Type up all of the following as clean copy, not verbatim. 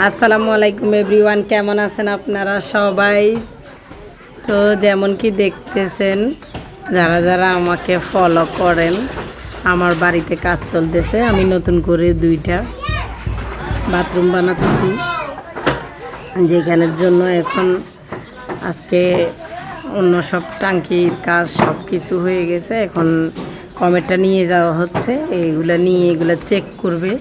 আসসালামু আলাইকুম এভরিওয়ান, কেমন আছেন আপনারা সবাই? তো যেমন কি দেখতেছেন, যারা যারা আমাকে ফলো করেন, আমার বাড়িতে কাজ চলতেছে। আমি নতুন করে 2টা বাথরুম বানাচ্ছি, যেখানের জন্য এখন আজকে অন্য সব টাঙ্কির কাজ সব কিছু হয়ে গেছে। এখন কমেটটা নিয়ে যাওয়া হচ্ছে, এগুলা চেক করবে,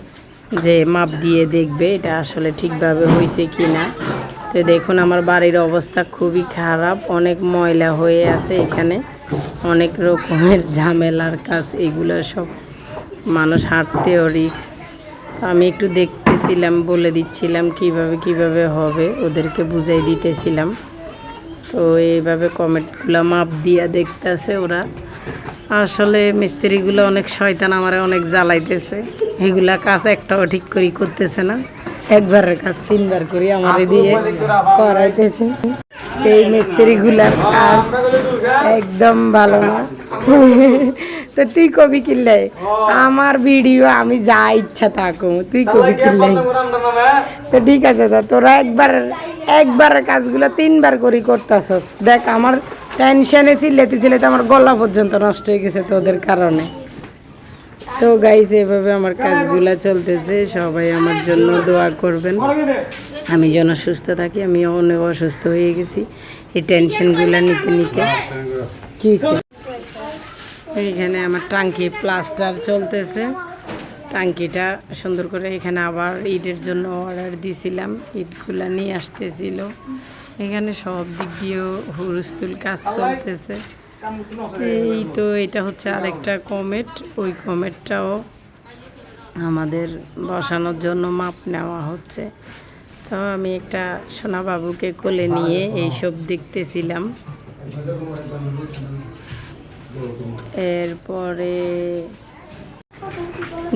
যে মাপ দিয়ে দেখবে এটা আসলে ঠিকভাবে হয়েছে কি না। তো দেখুন আমার বাড়ির অবস্থা খুবই খারাপ, অনেক ময়লা হয়ে আছে, এখানে অনেক রকমের ঝামেলার কাজ, এগুলো সব মানুষ হাঁটতেও রিস্ক। আমি একটু দেখতেছিলাম, বলে দিচ্ছিলাম কিভাবে হবে, ওদেরকে বুঝাই দিতেছিলাম। তো এইভাবে কমেন্টগুলো মাপ দিয়ে দেখতেছে ওরা। আসলে মিস্ত্রিগুলো অনেক শয়তান, আমার অনেক জ্বালাইতেছে। এগুলা কাজ একটাও ঠিক করে করতেছে না, একবারের কাজ 3বার করে আমার দিয়ে করাইতেছে। এই মিস্ত্রিগুলার কাজ একদম ভালো না। তো তুই কবি কিনলে আমার ভিডিও আমি যা ইচ্ছা থাকো, তুই কবি কিনলে তো ঠিক আছে। তো তোরা একবারের কাজগুলো 3বার করে করতেছস। দেখ আমার টেনশনে চিল্লাতে আমার গলা পর্যন্ত নষ্ট হয়ে গেছে তোদের কারণে। তো গাইস, এভাবে আমার কাজগুলা চলতেছে, সবাই আমার জন্য দোয়া করবেন, আমি যেন সুস্থ থাকি। আমি অনেক অসুস্থ হয়ে গেছি এই টেনশনগুলো নিতে নিতে। কি এইখানে আমার টাঙ্কি প্লাস্টার চলতেছে, টাঙ্কিটা সুন্দর করে। এখানে আবার ইটের জন্য অর্ডার দিয়েছিলাম, ইটগুলা নিয়ে আসতেছিল। এখানে সব দিক দিয়েও হুলস্থুল কাজ চলতেছে। এই তো এটা হচ্ছে আরেকটা কমেট, ওই কমেটটাও আমাদের বসানোর জন্য মাপ নেওয়া হচ্ছে। তো আমি একটা সোনা বাবুকে কোলে নিয়ে এইসব দেখতেছিলাম। এরপরে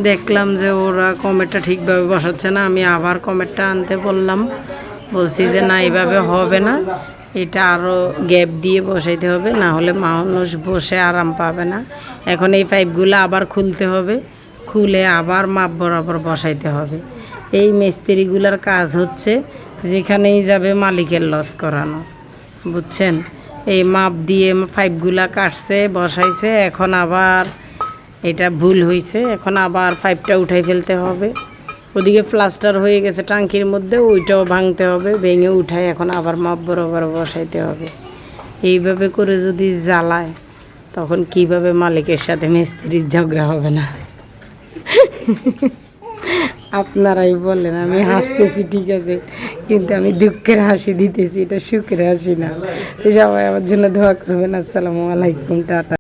দেখলাম যে ওরা কমেটটা ঠিকভাবে বসাচ্ছে না, আমি আবার কমেটটা আনতে বলছি যে না, এইভাবে হবে না, এটা আরও গ্যাপ দিয়ে বসাইতে হবে, না হলে মানুষ বসে আরাম পাবে না। এখন এই পাইপগুলো আবার খুলতে হবে, খুলে আবার মাপ বরাবর বসাইতে হবে। এই মিস্ত্রিগুলোর কাজ হচ্ছে যেখানেই যাবে মালিকের লস করানো, বুঝছেন? এই মাপ দিয়ে পাইপগুলা কাটছে, বসাইছে, এখন আবার এটা ভুল হয়েছে, এখন আবার পাইপটা উঠাই ফেলতে হবে। ওদিকে প্লাস্টার হয়ে গেছে টাঙ্কির মধ্যে, ওইটাও ভাঙতে হবে, ভেঙে উঠাই এখন আবার মাপ বরাবর বসাইতে হবে। এইভাবে করে যদি জ্বালায়, তখন কিভাবে মালিকের সাথে মিস্ত্রির ঝগড়া হবে না? আপনারাই বলেন। আমি হাসতেছি ঠিক আছে, কিন্তু আমি দুঃখের হাসি দিতেছি, এটা সুখের হাসি না। সবাই আমার জন্য দোয়া করবেন। আসসালামু আলাইকুম, টাটা।